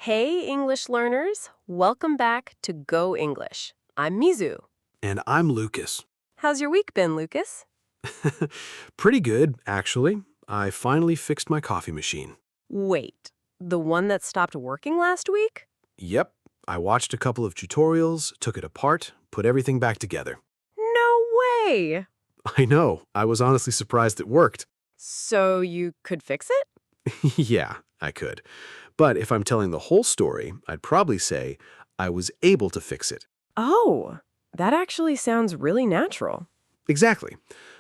Hey, English learners! Welcome back to Go English. I'm Mizu. And I'm Lucas. How's your week been, Lucas? Pretty good, actually. I finally fixed my coffee machine. Wait, the one that stopped working last week? Yep, I watched a couple of tutorials, took it apart, put everything back together. No way! I know, I was honestly surprised it worked. So you could fix it? Yeah, I could. But if I'm telling the whole story, I'd probably say I was able to fix it. Oh, that actually sounds really natural. Exactly.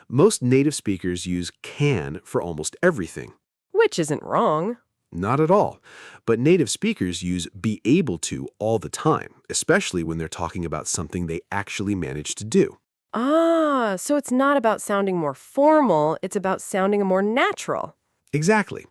Most native speakers use can for almost everything. Which isn't wrong. Not at all. But native speakers use be able to all the time, especially when they're talking about something they actually managed to do. Ah, so it's not about sounding more formal, it's about sounding more natural. Exactly.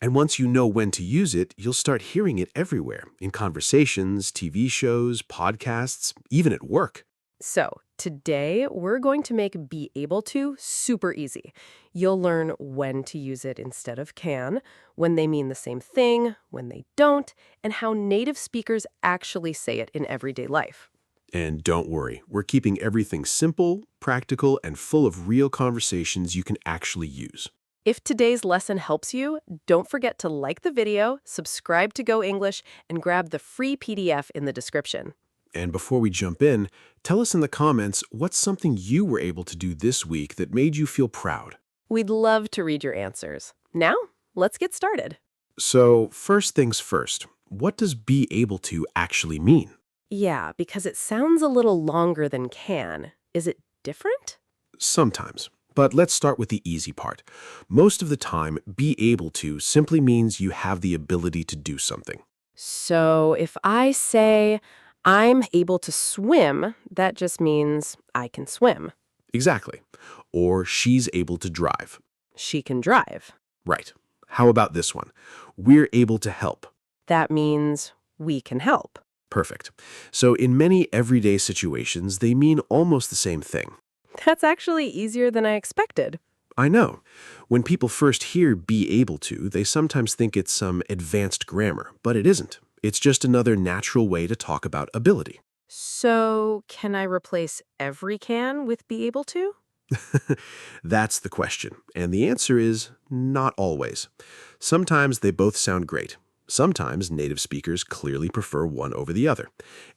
And once you know when to use it, you'll start hearing it everywhere, in conversations, TV shows, podcasts, even at work. So, today we're going to make be able to super easy. You'll learn when to use it instead of can, when they mean the same thing, when they don't, and how native speakers actually say it in everyday life. And don't worry, we're keeping everything simple, practical, and full of real conversations you can actually use. If today's lesson helps you, don't forget to like the video, subscribe to Go English, and grab the free PDF in the description. And before we jump in, tell us in the comments what's something you were able to do this week that made you feel proud. We'd love to read your answers. Now, let's get started. So, first things first, what does be able to actually mean? Yeah, because it sounds a little longer than can. Is it different? Sometimes. But let's start with the easy part. Most of the time, be able to simply means you have the ability to do something. So if I say, I'm able to swim, that just means I can swim. Exactly. Or she's able to drive. She can drive. Right. How about this one? We're able to help. That means we can help. Perfect. So in many everyday situations, they mean almost the same thing. That's actually easier than I expected. I know. When people first hear be able to, they sometimes think it's some advanced grammar, but it isn't. It's just another natural way to talk about ability. So can I replace every can with be able to? That's the question, and the answer is not always. Sometimes they both sound great. Sometimes native speakers clearly prefer one over the other.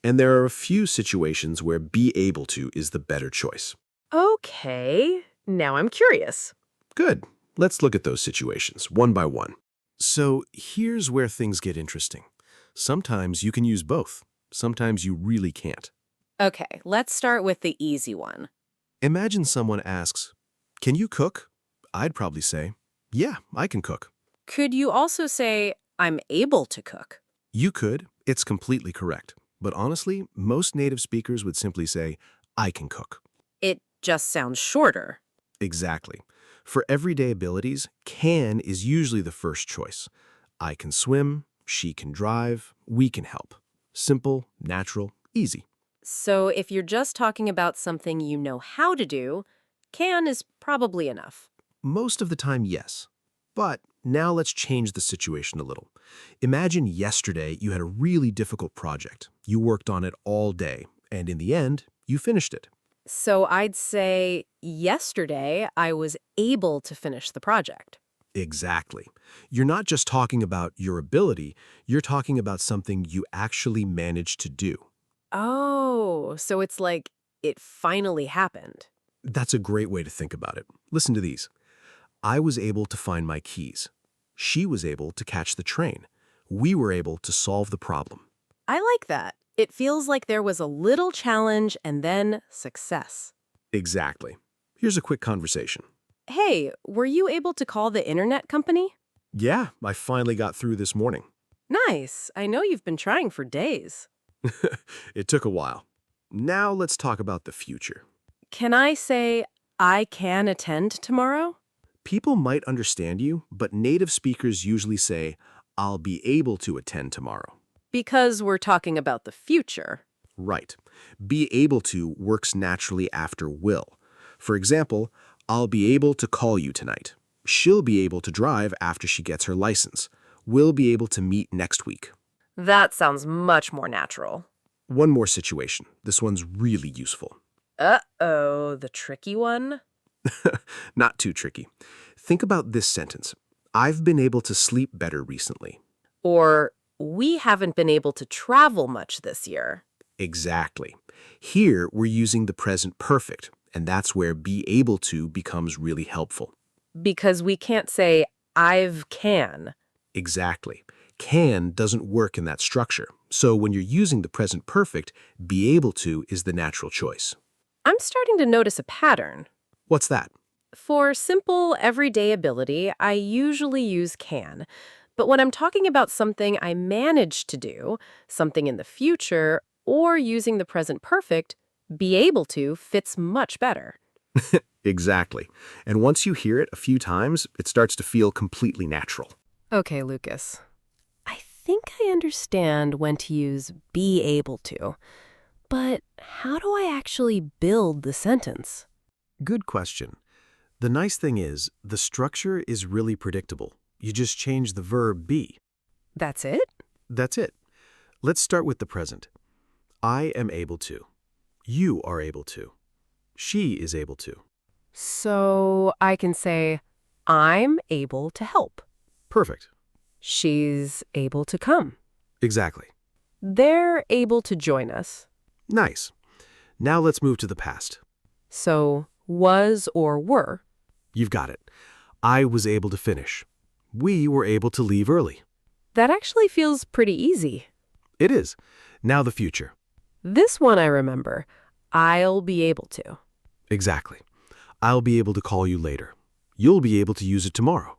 And there are a few situations where be able to is the better choice. Okay, now I'm curious. Good. Let's look at those situations, one by one. So here's where things get interesting. Sometimes you can use both. Sometimes you really can't. Okay, let's start with the easy one. Imagine someone asks, "Can you cook?" I'd probably say, "Yeah, I can cook." Could you also say, I'm able to cook? You could. It's completely correct. But honestly, most native speakers would simply say, "I can cook." It just sounds shorter. Exactly. For everyday abilities, can is usually the first choice. I can swim, she can drive, we can help. Simple, natural, easy. So if you're just talking about something you know how to do, can is probably enough. Most of the time, yes. But now let's change the situation a little. Imagine yesterday you had a really difficult project. You worked on it all day, and in the end, you finished it. So I'd say yesterday I was able to finish the project. Exactly. You're not just talking about your ability, you're talking about something you actually managed to do. Oh, so it's like it finally happened. That's a great way to think about it. Listen to these. I was able to find my keys. She was able to catch the train. We were able to solve the problem. I like that. It feels like there was a little challenge and then success. Exactly. Here's a quick conversation. Hey, were you able to call the internet company? Yeah, I finally got through this morning. Nice. I know you've been trying for days. It took a while. Now let's talk about the future. Can I say, I can attend tomorrow? People might understand you, but native speakers usually say, "I'll be able to attend tomorrow." Because we're talking about the future. Right. Be able to works naturally after will. For example, I'll be able to call you tonight. She'll be able to drive after she gets her license. We'll be able to meet next week. That sounds much more natural. One more situation. This one's really useful. Uh-oh, the tricky one? Not too tricky. Think about this sentence. I've been able to sleep better recently. Or, we haven't been able to travel much this year. Exactly. Here, we're using the present perfect, and that's where be able to becomes really helpful. Because we can't say, I've can. Exactly. Can doesn't work in that structure. So when you're using the present perfect, be able to is the natural choice. I'm starting to notice a pattern. What's that? For simple, everyday ability, I usually use can. But when I'm talking about something I managed to do, something in the future, or using the present perfect, be able to fits much better. Exactly. And once you hear it a few times, it starts to feel completely natural. Okay, Lucas. I think I understand when to use be able to, but how do I actually build the sentence? Good question. The nice thing is, the structure is really predictable. You just change the verb be. That's it? That's it. Let's start with the present. I am able to. You are able to. She is able to. So I can say, I'm able to help. Perfect. She's able to come. Exactly. They're able to join us. Nice. Now let's move to the past. So was or were. You've got it. I was able to finish. We were able to leave early. That actually feels pretty easy. It is. Now the future. This one I remember. I'll be able to. Exactly. I'll be able to call you later. You'll be able to use it tomorrow.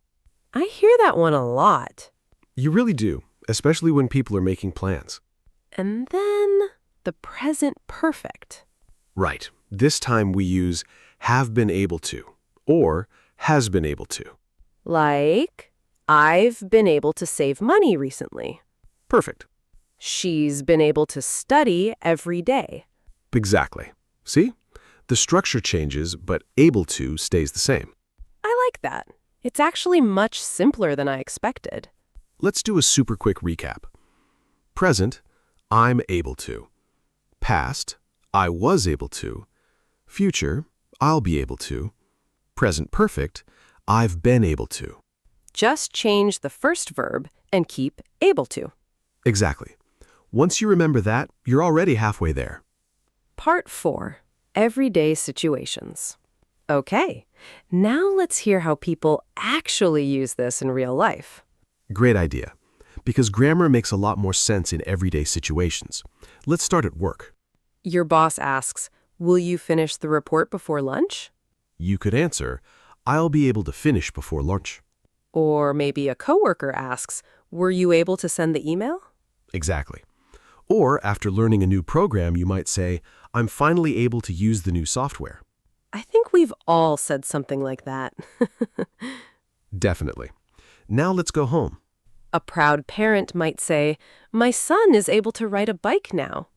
I hear that one a lot. You really do, especially when people are making plans. And then the present perfect. Right. This time we use have been able to or has been able to. Like, I've been able to save money recently. Perfect. She's been able to study every day. Exactly. See? The structure changes, but able to stays the same. I like that. It's actually much simpler than I expected. Let's do a super quick recap. Present, I'm able to. Past, I was able to. Future, I'll be able to. Present perfect, I've been able to. Just change the first verb and keep able to. Exactly. Once you remember that, you're already halfway there. Part 4. Everyday situations. Okay, now let's hear how people actually use this in real life. Great idea. Because grammar makes a lot more sense in everyday situations. Let's start at work. Your boss asks, will you finish the report before lunch? You could answer, I'll be able to finish before lunch. Or maybe a coworker asks, were you able to send the email? Exactly. Or after learning a new program, you might say, I'm finally able to use the new software. I think we've all said something like that. Definitely. Now let's go home. A proud parent might say, my son is able to ride a bike now.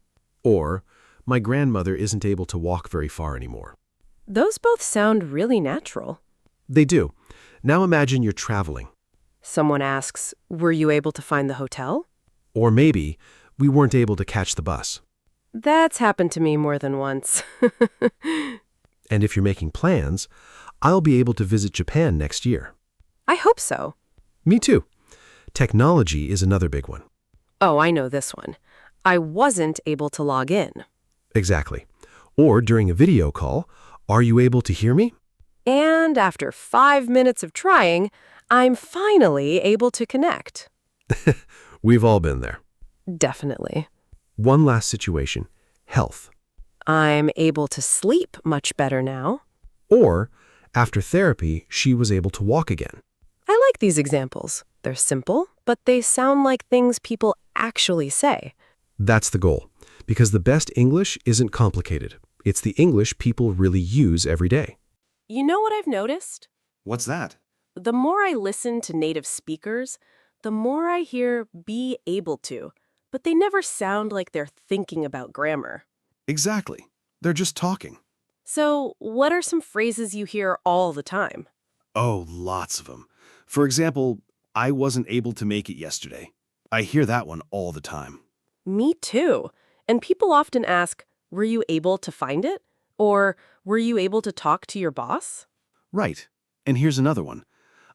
Or, my grandmother isn't able to walk very far anymore. Those both sound really natural. They do. Now imagine you're traveling. Someone asks, were you able to find the hotel? Or maybe, we weren't able to catch the bus. That's happened to me more than once. And if you're making plans, I'll be able to visit Japan next year. I hope so. Me too. Technology is another big one. Oh, I know this one. I wasn't able to log in. Exactly. Or during a video call, are you able to hear me? And after 5 minutes of trying, I'm finally able to connect. We've all been there. Definitely. One last situation, health. I'm able to sleep much better now. Or, after therapy, she was able to walk again. I like these examples. They're simple, but they sound like things people actually say. That's the goal, because the best English isn't complicated. It's the English people really use every day. You know what I've noticed? What's that? The more I listen to native speakers, the more I hear be able to, but they never sound like they're thinking about grammar. Exactly. They're just talking. So, what are some phrases you hear all the time? Oh, lots of them. For example, I wasn't able to make it yesterday. I hear that one all the time. Me too. And people often ask, were you able to find it? Or were you able to talk to your boss? Right. And here's another one.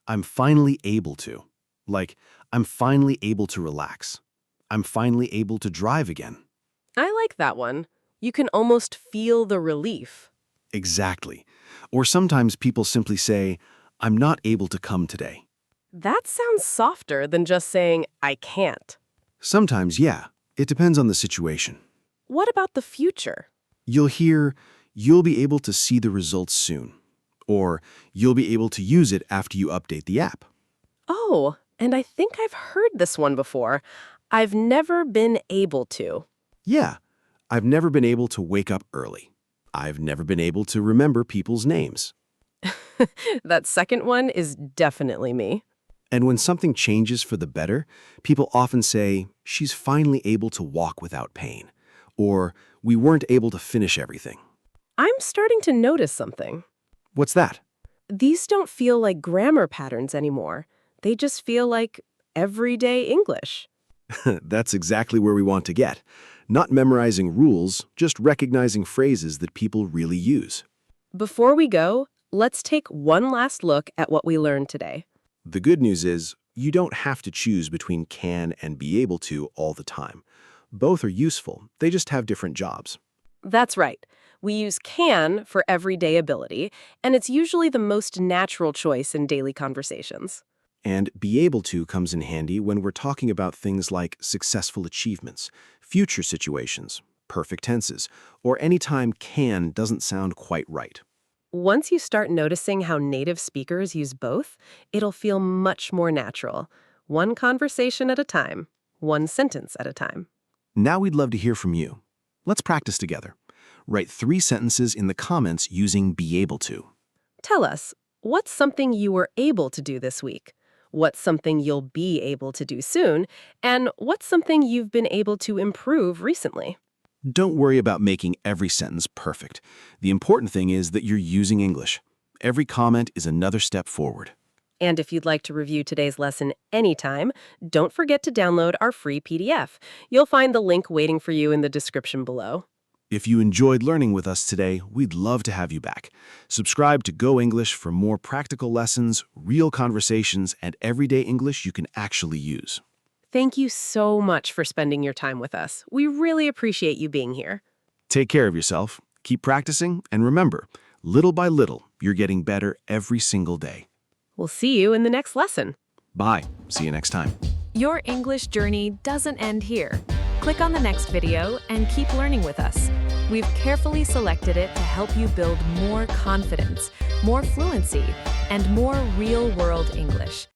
I'm finally able to. Like, I'm finally able to relax. I'm finally able to drive again. I like that one. You can almost feel the relief. Exactly. Or sometimes people simply say, I'm not able to come today. That sounds softer than just saying, I can't. Sometimes, yeah. It depends on the situation. What about the future? You'll hear, you'll be able to see the results soon. Or you'll be able to use it after you update the app. Oh, and I think I've heard this one before. I've never been able to. Yeah, I've never been able to wake up early. I've never been able to remember people's names. That second one is definitely me. And when something changes for the better, people often say, she's finally able to walk without pain. Or, we weren't able to finish everything. I'm starting to notice something. What's that? These don't feel like grammar patterns anymore. They just feel like everyday English. That's exactly where we want to get. Not memorizing rules, just recognizing phrases that people really use. Before we go, let's take one last look at what we learned today. The good news is, you don't have to choose between can and be able to all the time. Both are useful, they just have different jobs. That's right. We use can for everyday ability, and it's usually the most natural choice in daily conversations. And be able to comes in handy when we're talking about things like successful achievements, future situations, perfect tenses, or any time can doesn't sound quite right. Once you start noticing how native speakers use both, it'll feel much more natural. One conversation at a time, one sentence at a time. Now we'd love to hear from you. Let's practice together. Write 3 sentences in the comments using be able to. Tell us, what's something you were able to do this week? What's something you'll be able to do soon? And what's something you've been able to improve recently? Don't worry about making every sentence perfect. The important thing is that you're using English. Every comment is another step forward. And if you'd like to review today's lesson anytime, don't forget to download our free PDF. You'll find the link waiting for you in the description below. If you enjoyed learning with us today, we'd love to have you back. Subscribe to Go English for more practical lessons, real conversations, and everyday English you can actually use. Thank you so much for spending your time with us. We really appreciate you being here. Take care of yourself, keep practicing, and remember, little by little, you're getting better every single day. We'll see you in the next lesson. Bye. See you next time. Your English journey doesn't end here. Click on the next video and keep learning with us. We've carefully selected it to help you build more confidence, more fluency, and more real-world English.